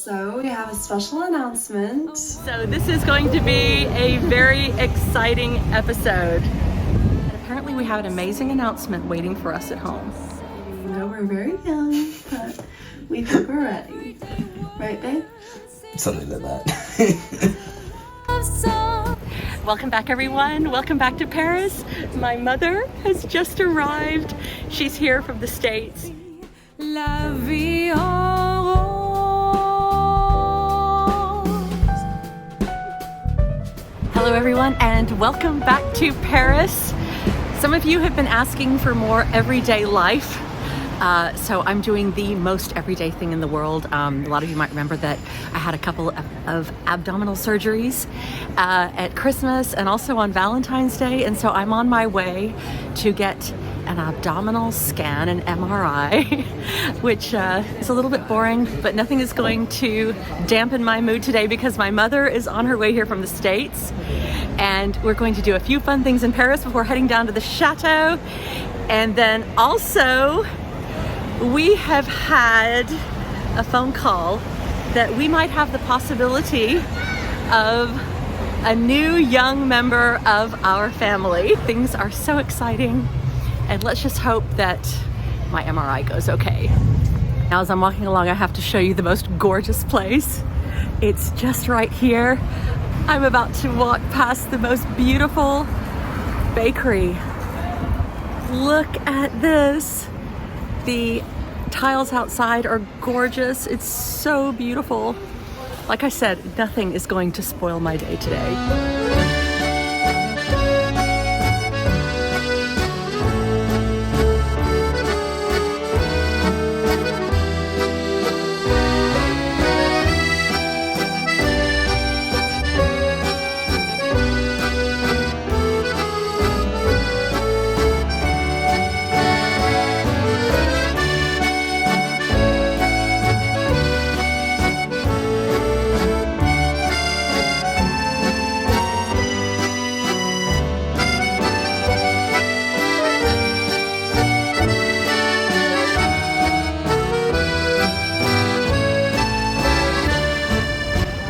So we have a special announcement. So this is going to be a very exciting episode. And apparently we have an amazing announcement waiting for us at home. You know we're very young, but we think we're ready. Right, babe? Something like that. Welcome back, everyone. Welcome back to Paris. My mother has just arrived. She's here from the States. La vie en rose. Hello, everyone, and welcome back to Paris. Some of you have been asking for more everyday life. So I'm doing the most everyday thing in the world. A lot of you might remember that I had a couple of abdominal surgeries at Christmas and also on Valentine's Day. And so I'm on my way to get an abdominal scan, an MRI, which is a little bit boring, but nothing is going to dampen my mood today because my mother is on her way here from the States. And we're going to do a few fun things in Paris before heading down to the chateau. And then also, we have had a phone call that we might have the possibility of a new young member of our family. Things are so exciting, and let's just hope that my MRI goes okay. Now, as I'm walking along, I have to show you the most gorgeous place. It's just right here. I'm about to walk past the most beautiful bakery. Look at this. The tiles outside are gorgeous. It's so beautiful. Like I said, nothing is going to spoil my day today.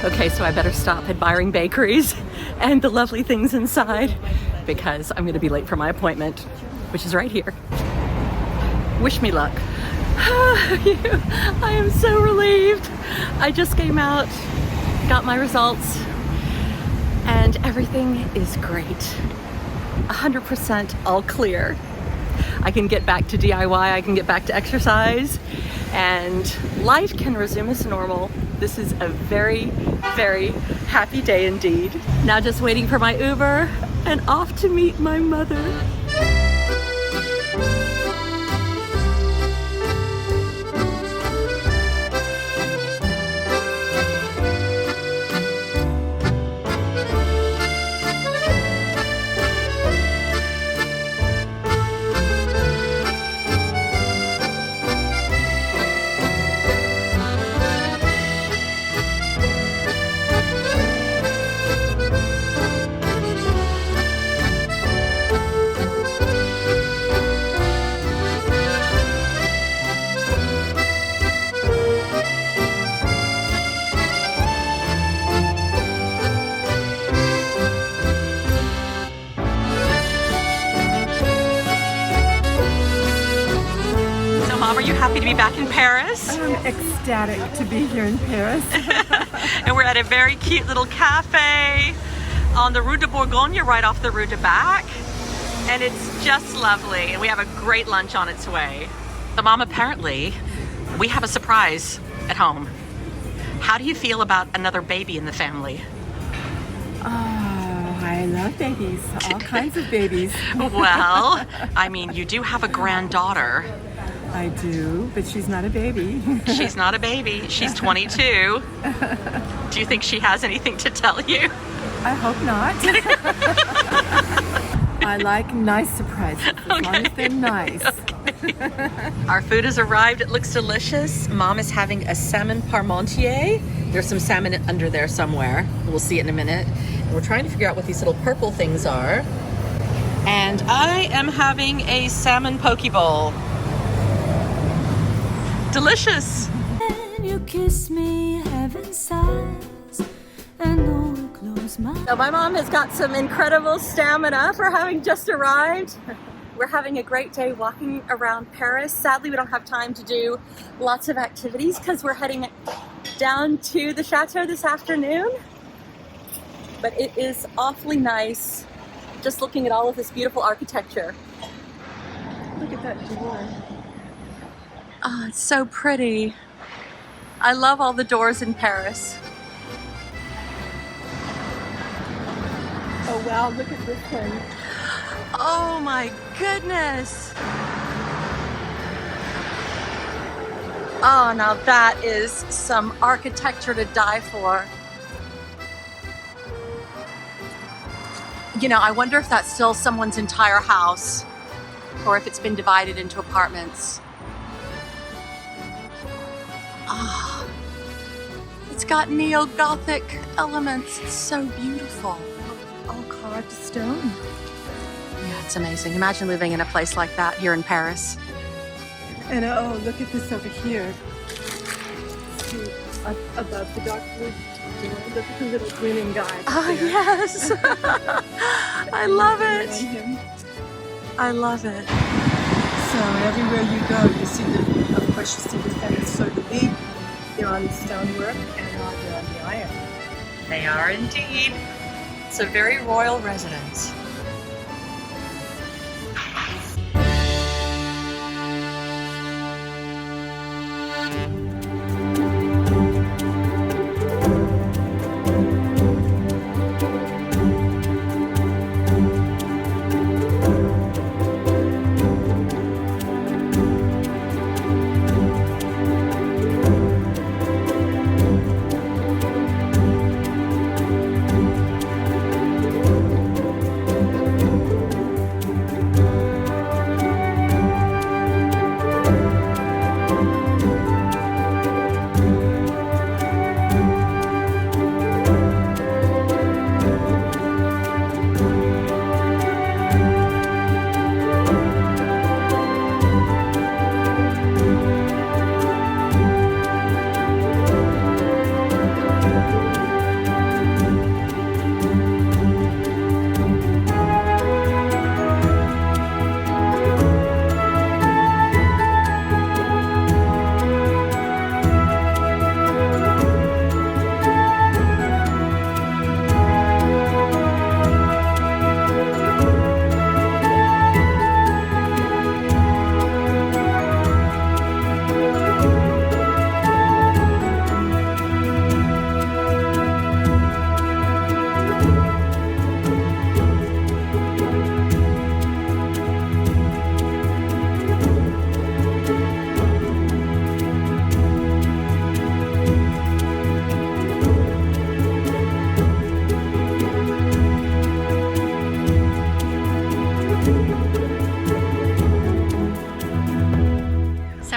Okay, so I better stop admiring bakeries and the lovely things inside because I'm going to be late for my appointment, which is right here. Wish me luck. I am so relieved. I just came out, got my results, and everything is great. 100% all clear. I can get back to DIY, I can get back to exercise, and life can resume as normal. This is a very, very happy day indeed. Now just waiting for my Uber and off to meet my mother. Mom, are you happy to be back in Paris? I'm ecstatic to be here in Paris. And we're at a very cute little cafe on the Rue de Bourgogne, right off the Rue de Bac. And it's just lovely. And we have a great lunch on its way. So Mom, apparently we have a surprise at home. How do you feel about another baby in the family? Oh, I love babies. All kinds of babies. Well, I mean, you do have a granddaughter. I do, but she's not a baby. She's not a baby. She's 22. Do you think she has anything to tell you? I hope not. I like nice surprises, as long as they're nice. Okay. Our food has arrived. It looks delicious. Mom is having a salmon parmentier. There's some salmon under there somewhere. We'll see it in a minute. And we're trying to figure out what these little purple things are. And I am having a salmon poke bowl. Delicious. When you kiss me, have So my mom has got some incredible stamina for having just arrived. We're having a great day walking around Paris. Sadly, we don't have time to do lots of activities because we're heading down to the chateau this afternoon. But it is awfully nice just looking at all of this beautiful architecture. Look at that door. Oh, it's so pretty. I love all the doors in Paris. Oh wow, look at this one. Oh my goodness. Oh, now that is some architecture to die for. You know, I wonder if that's still someone's entire house or if it's been divided into apartments. Ah, it's got neo-Gothic elements. It's so beautiful. All carved stone. Yeah, it's amazing. Imagine living in a place like that here in Paris. And oh, look at this over here. See, above the dark blue door, look at the little grinning guy. Oh, there. yes. I love it. Him. I love it. So everywhere you go, you see the, of course, you see the feathers so big. They're on the stonework and they're on the iron. They are indeed. It's a very royal residence.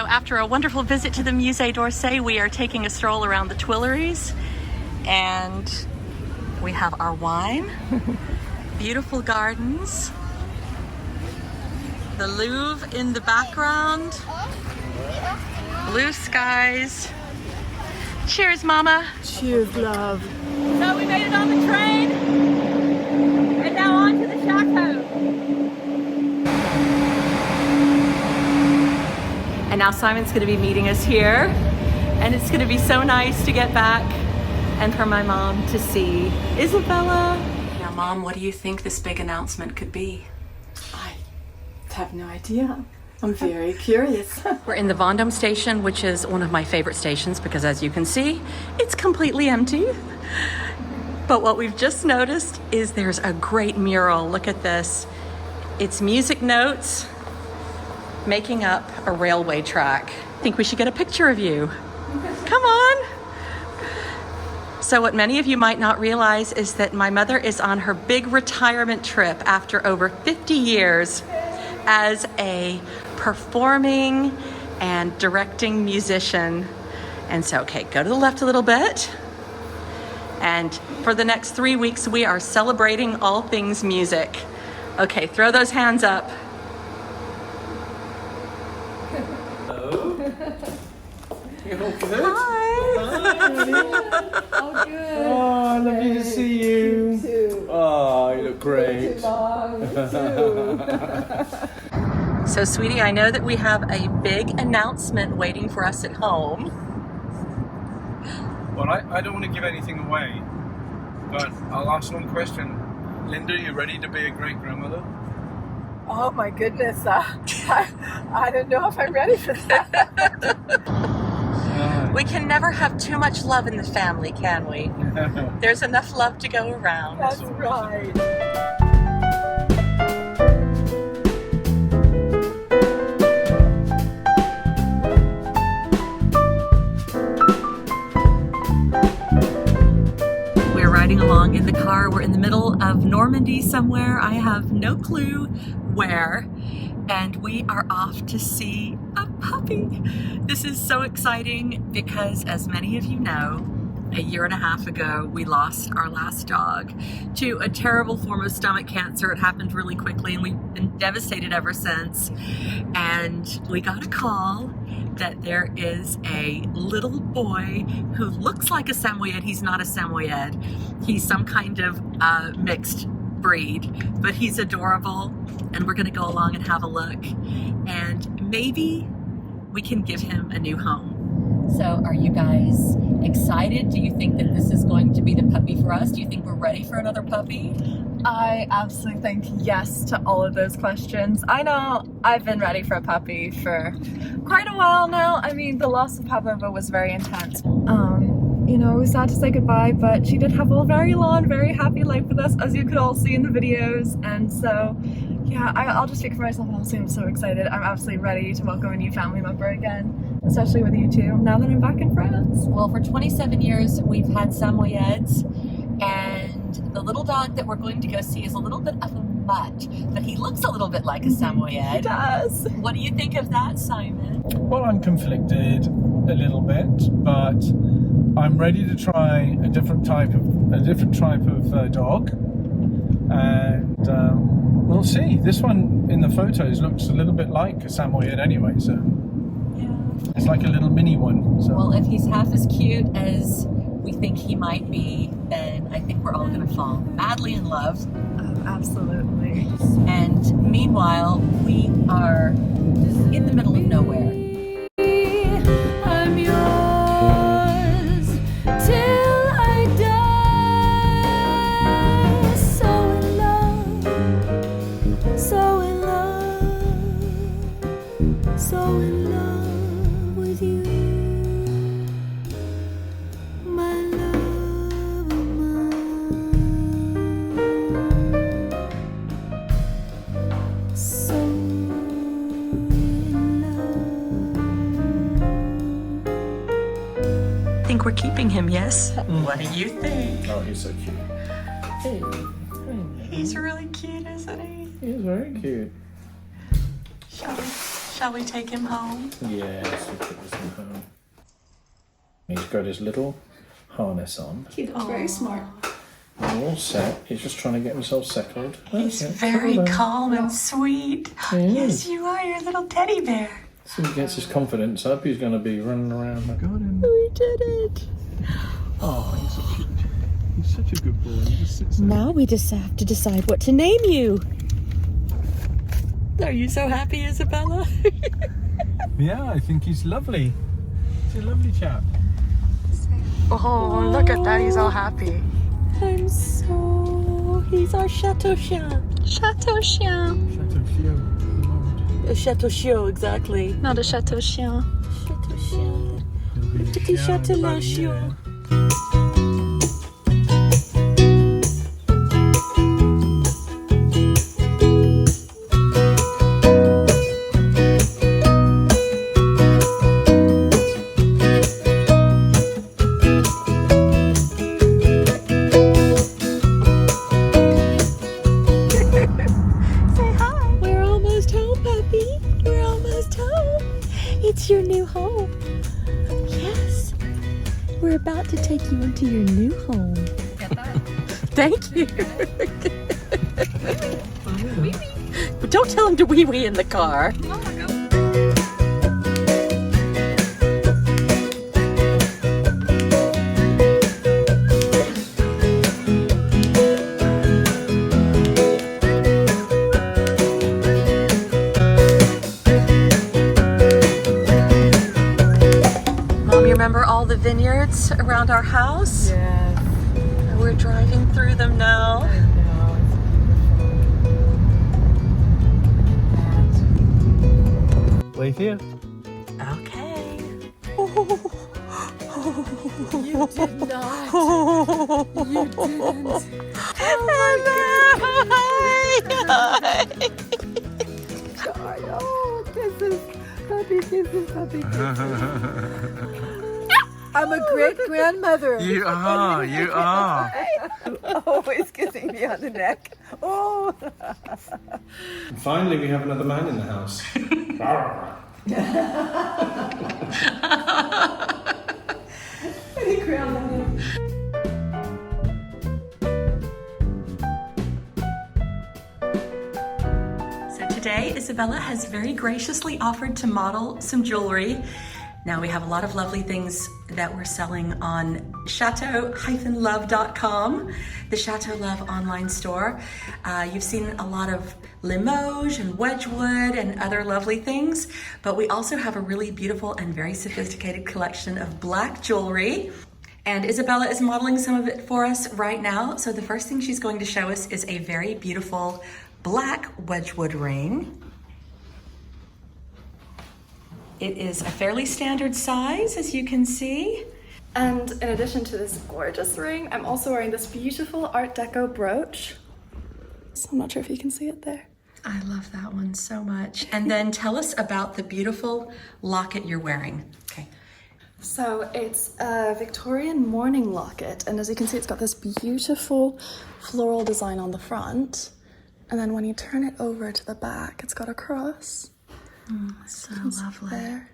After a wonderful visit to the Musée d'Orsay, we are taking a stroll around the Tuileries, and we have our wine, beautiful gardens, the Louvre in the background, blue skies. Cheers, Mama. Cheers, love. So we made it on the train, and now on to the chateau. And now Simon's going to be meeting us here, and it's going to be so nice to get back and for my mom to see Isabella. Now, Mom, what do you think this big announcement could be? I have no idea. I'm very curious. We're in the Vendôme station, which is one of my favorite stations because, as you can see, it's completely empty. But what we've just noticed is there's a great mural. Look at this. It's music notes making up a railway track. I think we should get a picture of you. Come on. So what many of you might not realize is that my mother is on her big retirement trip after over 50 years as a performing and directing musician. And so, okay, go to the left a little bit. And for the next 3 weeks, we are celebrating all things music. Okay, throw those hands up. Hi. Oh, good. Oh, lovely to see you. So, sweetie, I know that we have a big announcement waiting for us at home. Well, I don't want to give anything away, but I'll ask one question. Linda, you ready to be a great grandmother? Oh my goodness, I don't know if I'm ready for that. We can never have too much love in the family, can we? There's enough love to go around. That's right. We're riding along in the car. We're in the middle of Normandy somewhere. I have no clue where. And we are off to see a puppy. This is so exciting because, as many of you know, a year and a half ago, we lost our last dog to a terrible form of stomach cancer. It happened really quickly and we've been devastated ever since. And we got a call that there is a little boy who looks like a Samoyed. He's not a Samoyed. He's some kind of mixed breed, but he's adorable, and we're gonna go along and have a look, and maybe we can give him a new home. So are you guys excited? Do you think that this is going to be the puppy for us? Do you think we're ready for another puppy? I absolutely think yes to all of those questions. I know I've been ready for a puppy for quite a while now. I mean, the loss of Pavlova was very intense. You know, it was sad to say goodbye, but she did have a very long, very happy life with us, as you could all see in the videos. And so, yeah, I'll just speak for myself. Also, I'm so excited. I'm absolutely ready to welcome a new family member again, especially with you two, now that I'm back in France. Well, for 27 years, we've had Samoyeds, and the little dog that we're going to go see is a little bit of a mutt, but he looks a little bit like a Samoyed. He does. What do you think of that, Simon? Well, I'm conflicted a little bit, but I'm ready to try a different type of dog, and we'll see. This one in the photos looks a little bit like a Samoyed anyway, so Yeah. it's like a little mini one. So. Well, if he's half as cute as we think he might be, then I think we're all going to fall madly in love. Oh, absolutely. And meanwhile, we are in the middle of nowhere. I'm yours till I die. So in love, so in love, so in love with you, my love of mine. So I think we're keeping him, yes? What do you think? Oh, he's so cute. Hey. He's really cute, isn't he? He's very cute. Shall we take him home? Yes, we'll put this in home. He's got his little harness on. He looks very smart. All set. He's just trying to get himself settled. He's Okay, very hold on. calm and sweet. He is. Yes, you are, your little teddy bear. So he gets his confidence up, he's going to be running around. I got him. We did it. Oh, he's such a good boy. He just sits there. Now we just have to decide what to name you. Are you so happy, Isabella? Yeah, I think he's lovely. He's a lovely chap. Oh, look at that. He's all happy. He's our Chateau chien. Chateau chien. Chateau-Inspired. A Chateau chien, exactly. Not a chateau chien. Chateau chien. Petit châtelaine chien. It's your new home. Yes. We're about to take you into your new home. Get that? Thank you. But don't tell him to wee-wee in the car. Oh my God. around our house. Yes. And we're driving through them now. I know, it's beautiful. Wave here. Okay. You did not. You didn't. Oh, kisses. Puppy kisses, puppy kisses. I'm a great grandmother. You are. You are. Always kissing me on the neck. Oh. Finally, we have another man in the house. So today, Isabella has very graciously offered to model some jewelry. Now we have a lot of lovely things that we're selling on chateau-love.com, the Chateau Love online store. You've seen a lot of Limoges and Wedgwood and other lovely things, but we also have a really beautiful and very sophisticated collection of black jewelry. And Isabella is modeling some of it for us right now. So the first thing she's going to show us is a very beautiful black Wedgwood ring. It is a fairly standard size, as you can see. And in addition to this gorgeous ring, I'm also wearing this beautiful Art Deco brooch. So I'm not sure if you can see it there. I love that one so much. And then tell us about the beautiful locket you're wearing. Okay. So it's a Victorian morning locket, and as you can see, it's got this beautiful floral design on the front. And then when you turn it over to the back, it's got a cross. So lovely. There.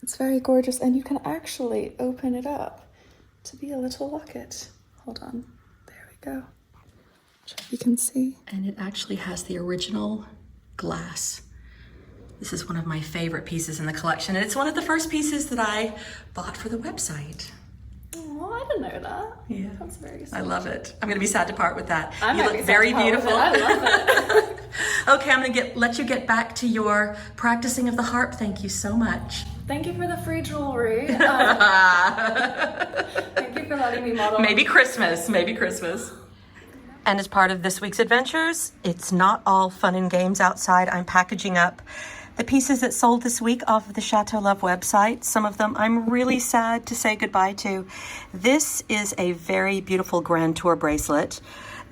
It's very gorgeous, and you can actually open it up to be a little locket. Hold on. There we go. You can see. And it actually has the original glass. This is one of my favorite pieces in the collection, and it's one of the first pieces that I bought for the website. Oh, I didn't know that. Yeah. That's very sweet. I love it. I'm gonna be sad to part with that. I You might look be sad very to part with beautiful. it. I love it. Okay, I'm gonna let you get back to your practicing of the harp. Thank you so much. Thank you for the free jewelry. Thank you for letting me model. Maybe Christmas, maybe Christmas. And as part of this week's adventures, it's not all fun and games outside. I'm packaging up the pieces that sold this week off of the Chateau Love website. Some of them I'm really sad to say goodbye to. This is a very beautiful Grand Tour bracelet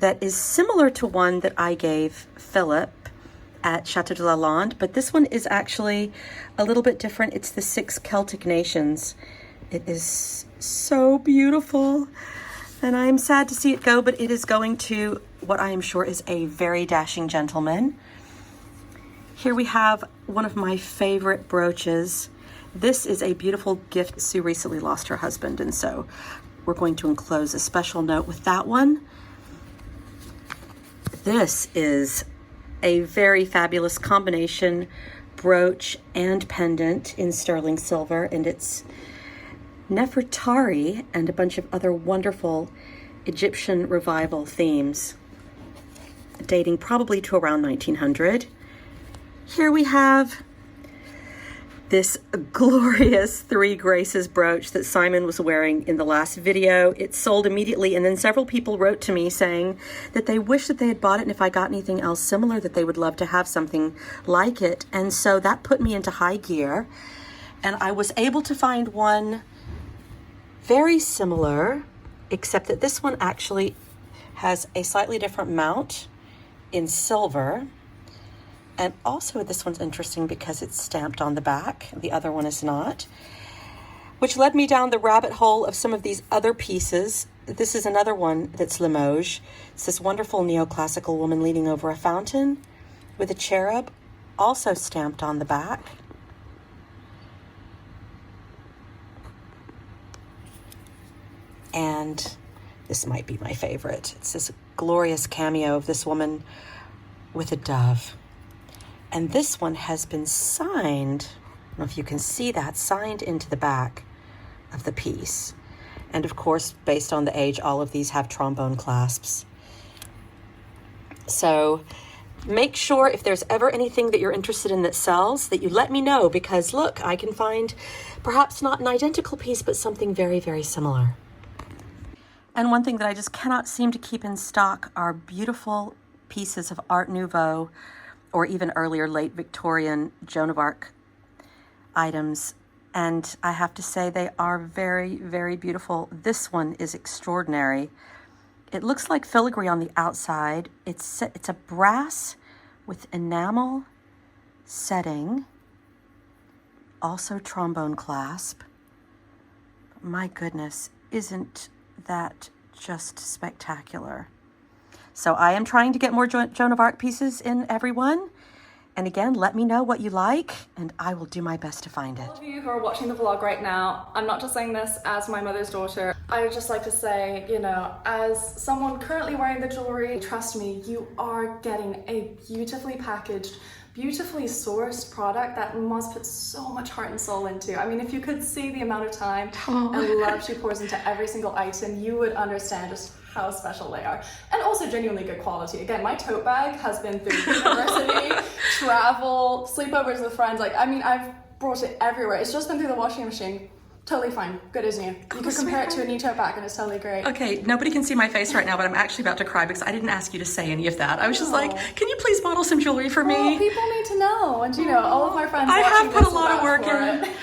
that is similar to one that I gave Philip at Chateau de la Lande, but this one is actually a little bit different. It's the 6 Celtic nations. It is so beautiful, and I am sad to see it go, but it is going to what I am sure is a very dashing gentleman. Here we have one of my favorite brooches. This is a beautiful gift. Sue recently lost her husband, and so we're going to enclose a special note with that one. This is a very fabulous combination brooch and pendant in sterling silver, and it's Nefertari and a bunch of other wonderful Egyptian revival themes dating probably to around 1900. Here we have this glorious 3 Graces brooch that Simon was wearing in the last video. It sold immediately, and then several people wrote to me saying that they wish that they had bought it, and if I got anything else similar, that they would love to have something like it. And so that put me into high gear, and I was able to find one very similar, except that this one actually has a slightly different mount in silver. And also this one's interesting because it's stamped on the back. The other one is not. Which led me down the rabbit hole of some of these other pieces. This is another one that's Limoges. It's this wonderful neoclassical woman leaning over a fountain with a cherub, also stamped on the back. And this might be my favorite. It's this glorious cameo of this woman with a dove. And this one has been signed, I don't know if you can see that, signed into the back of the piece. And of course, based on the age, all of these have trombone clasps. So Make sure if there's ever anything that you're interested in that sells, that you let me know, because look, I can find perhaps not an identical piece, but something very, very similar. And one thing that I just cannot seem to keep in stock are beautiful pieces of Art Nouveau or even earlier late Victorian Joan of Arc items. And I have to say they are very, very beautiful. This one is extraordinary. It looks like filigree on the outside. It's a brass with enamel setting, also trombone clasp. My goodness, isn't that just spectacular? So I am trying to get more Joan of Arc pieces in, everyone. And again, let me know what you like, and I will do my best to find it. All of you who are watching the vlog right now, I'm not just saying this as my mother's daughter. I would just like to say, you know, as someone currently wearing the jewelry, trust me, you are getting a beautifully packaged, beautifully sourced product that must put so much heart and soul into. I mean, if you could see the amount of time and love she pours into every single item, you would understand just how special they are. And also genuinely good quality. Again, my tote bag has been through university, travel, sleepovers with friends. Like, I mean, I've brought it everywhere. It's just been through the washing machine. Totally fine. Good as new. You could compare it to a new tote bag and it's totally great. Okay, nobody can see my face right now, but I'm actually about to cry because I didn't ask you to say any of that. I was just like, can you please model some jewelry for me? Well, people need to know. And you know, all of my friends I watching have put a this lot of will work vouch for in. it.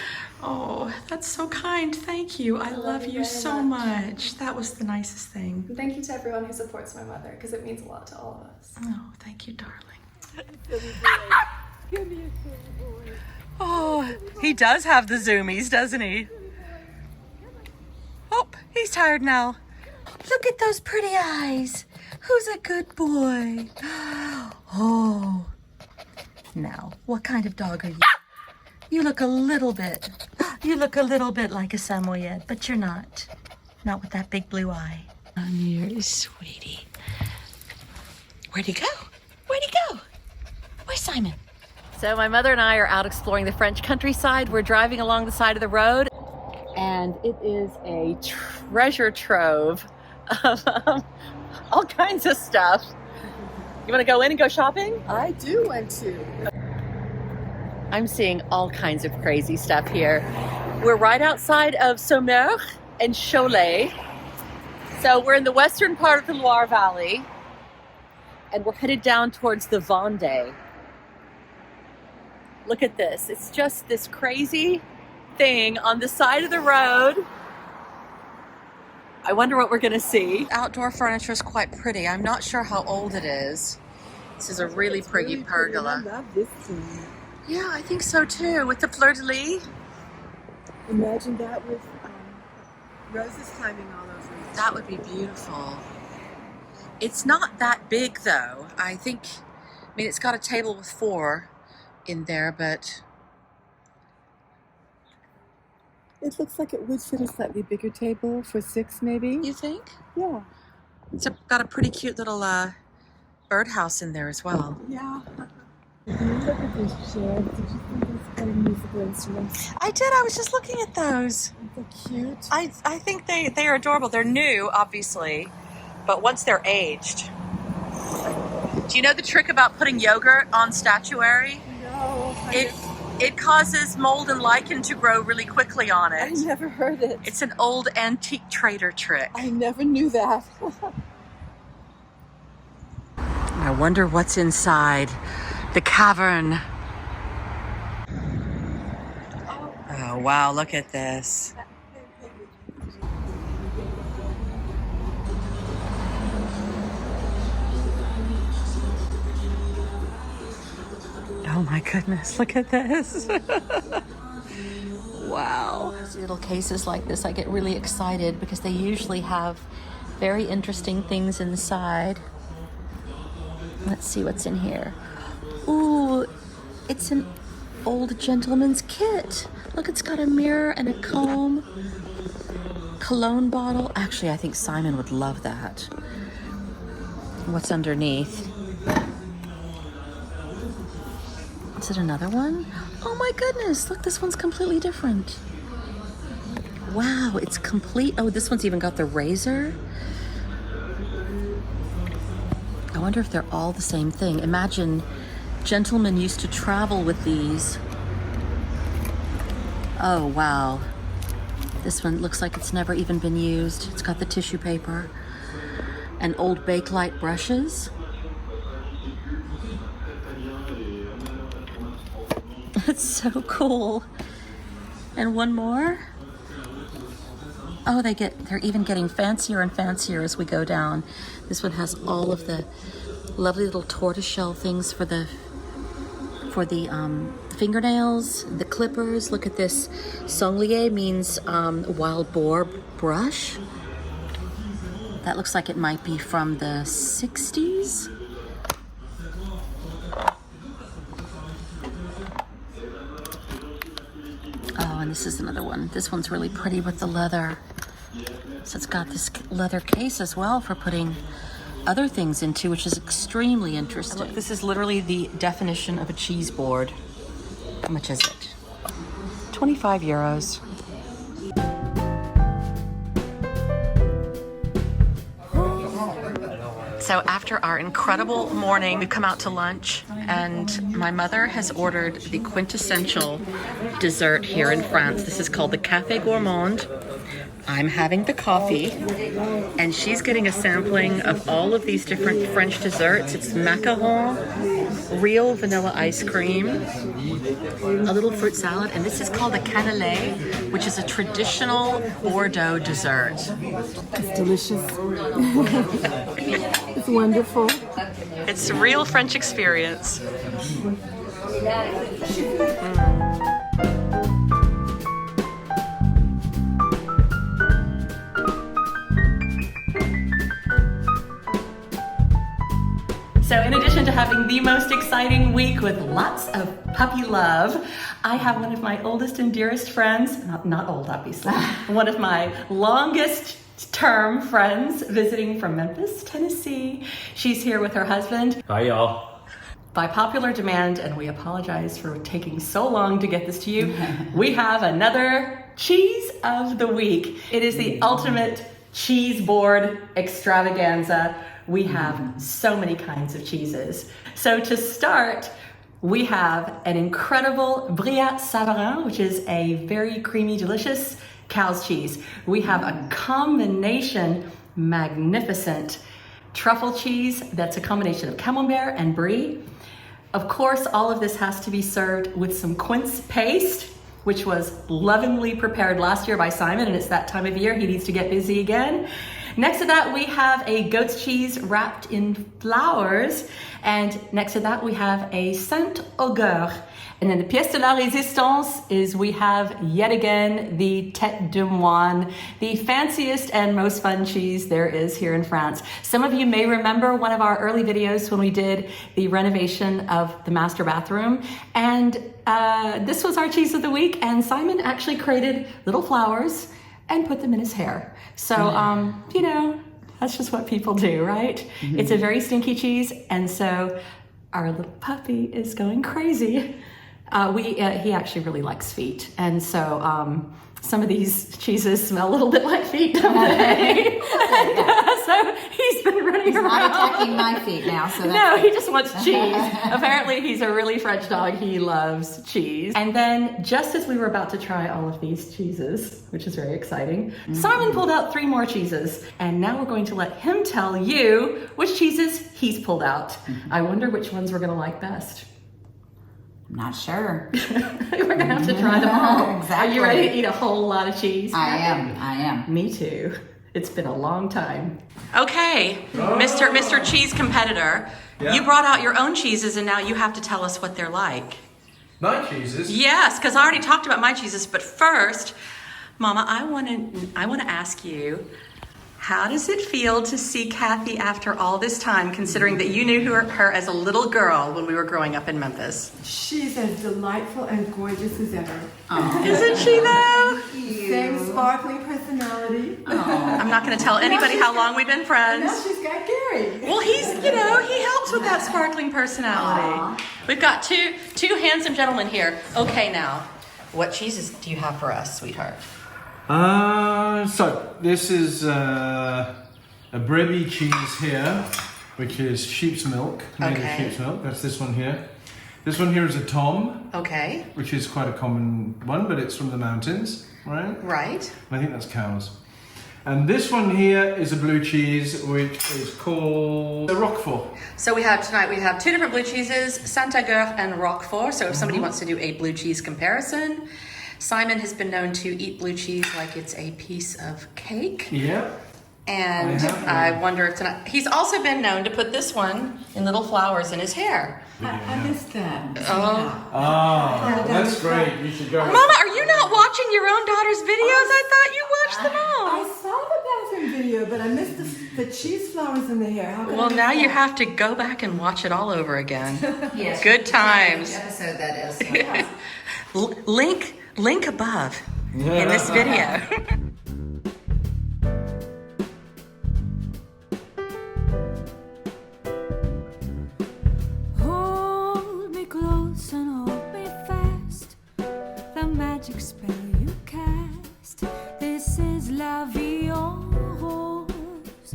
Oh, that's so kind. Thank you. I love you so much. That was the nicest thing. And thank you to everyone who supports my mother, because it means a lot to all of us. Oh, thank you, darling. Oh, he does have the zoomies, doesn't he? Oh, he's tired now. Look at those pretty eyes. Who's a good boy? Oh. Now, what kind of dog are you? You look a little bit like a Samoyed, but you're not. Not with that big blue eye. Come here, sweetie. Where'd he go? Where'd he go? Where's Simon? So my mother and I are out exploring the French countryside. We're driving along the side of the road, and it is a treasure trove of all kinds of stuff. You want to go in and go shopping? I do want to. I'm seeing all kinds of crazy stuff here. We're right outside of Saumur and Cholet. So we're in the western part of the Loire Valley, and we're headed down towards the Vendée. Look at this. It's just this crazy thing on the side of the road. I wonder what we're gonna see. Outdoor furniture is quite pretty. I'm not sure how old it is. This is a really pretty pergola. I love this too. Yeah, I think so too, with the fleur-de-lis. Imagine that with roses climbing all over it. That would be beautiful. It's not that big though. I mean, it's got a table with 4 in there, but It looks like it would fit a slightly bigger table for 6 maybe. you think? Yeah. It's got a pretty cute little birdhouse in there as well. Yeah. Look at these chairs. Did you see these kind of musical instruments? I did. I was just looking at those. They're cute. I think they are adorable. They're new, obviously, but once they're aged. Do you know the trick about putting yogurt on statuary? No. It causes mold and lichen to grow really quickly on I it. never heard it. It's an old antique trader trick. I never knew that. I wonder what's inside the cavern. Oh wow, look at this. Oh my goodness, look at this. Wow. Little cases like this, I get really excited because they usually have very interesting things inside. Let's see what's in here. Ooh, it's an old gentleman's kit. Look, it's got a mirror and a comb. Cologne bottle. Actually, I think Simon would love that. What's underneath? Is it another one? Oh my goodness, look, this one's completely different. Wow, it's complete. Oh, this one's even got the razor. I wonder if they're all the same thing. Imagine gentlemen used to travel with these. Oh, wow. This one looks like it's never even been used. It's got the tissue paper and old Bakelite brushes. It's so cool. And one more. Oh, they're even getting fancier and fancier as we go down. This one has all of the lovely little tortoiseshell things for the fingernails, the clippers. Look at this. Sanglier means wild boar brush. That looks like it might be from the 60s. Oh, and this is another one. This one's really pretty with the leather. So it's got this leather case as well for putting other things into, which is extremely interesting. Look, this is literally the definition of a cheese board. How much is it? 25 euros. So after our incredible morning, we've come out to lunch, and my mother has ordered the quintessential dessert here in France. This is called the Café Gourmand. I'm having the coffee, and she's getting a sampling of all of these different French desserts. It's macaron, real vanilla ice cream, a little fruit salad, and this is called a cannelé, which is a traditional Bordeaux dessert. It's delicious. It's wonderful. It's a real French experience. So in addition to having the most exciting week with lots of puppy love, I have one of my oldest and dearest friends, not old obviously, one of my longest term friends visiting from Memphis, Tennessee. She's here with her husband. Hi, y'all. By popular demand, and we apologize for taking so long to get this to you, we have another cheese of the week. It is the ultimate cheese board extravaganza. We have so many kinds of cheeses. So to start, we have an incredible Brillat Savarin, which is a very creamy, delicious cow's cheese. We have a combination, magnificent truffle cheese that's a combination of camembert and brie. Of course, all of this has to be served with some quince paste, which was lovingly prepared last year by Simon, and it's that time of year he needs to get busy again. Next to that, we have a goat's cheese wrapped in flowers. And next to that, we have a Saint-Augure. And then the pièce de la résistance is we have yet again the tête de moine, the fanciest and most fun cheese there is here in France. Some of you may remember one of our early videos when we did the renovation of the master bathroom. And this was our cheese of the week. And Simon actually created little flowers and put them in his hair. So, you know, that's just what people do, right? Mm-hmm. It's a very stinky cheese, and so our little puppy is going crazy. He actually really likes feet, and so some of these cheeses smell a little bit like feet, don't they? So he's been running around. Not attacking my feet now, so that's no, he just wants cheese. Apparently, he's a really French dog. He loves cheese. And then, just as we were about to try all of these cheeses, which is very exciting, Simon pulled out 3 more cheeses. And now we're going to let him tell you which cheeses he's pulled out. I wonder which ones we're going to like best. I'm not sure. We're going to have to try them all. Exactly. Are you ready to eat a whole lot of cheese? I am. Me too. It's been a long time. Okay, Mr. Cheese Competitor, Yeah. you brought out your own cheeses and now you have to tell us what they're like. My cheeses? Yes, because I already talked about my cheeses, but first, Mama, I want to ask you, how does it feel to see Kathy after all this time, considering that you knew her as a little girl when we were growing up in Memphis? She's as delightful and gorgeous as ever. Isn't she though? Same sparkling personality. I'm not going to tell anybody how long we've been friends. Now she's got Gary. Well, he helps with that sparkling personality. We've got two handsome gentlemen here. Okay, now, what cheeses do you have for us, sweetheart? So this is a Brebis cheese here. which is sheep's milk, made Okay. of sheep's milk. That's this one here. This one here is a tom, Okay. which is quite a common one, but it's from the mountains, right? Right. I think that's cows. And this one here is a blue cheese, which is called the Roquefort. So we have two different blue cheeses, Saint-Agur and Roquefort. So if somebody wants to do a blue cheese comparison, Simon has been known to eat blue cheese like it's a piece of cake. Yeah. And I wonder if tonight, he's also been known to put this one in little flowers in his hair. I missed that. Ah, that's great. You should go. Mama, are you not watching your own daughter's videos? I thought you watched them all. I saw the bathroom video, but I missed the cheese flowers in the hair. How could I Well, miss now you that? have to go back and watch it all over again. Yes. Good times. Which episode that is. Link above in this video. Hold me close and hold me fast. The magic spell you cast. This is la vie en rose.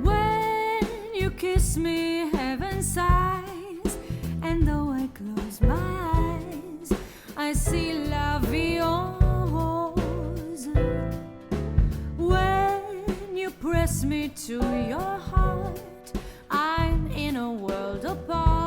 When you kiss me, heaven sighs. And though I close my eyes, I see la vie en rose. When you press me to your heart, I'm in a world apart.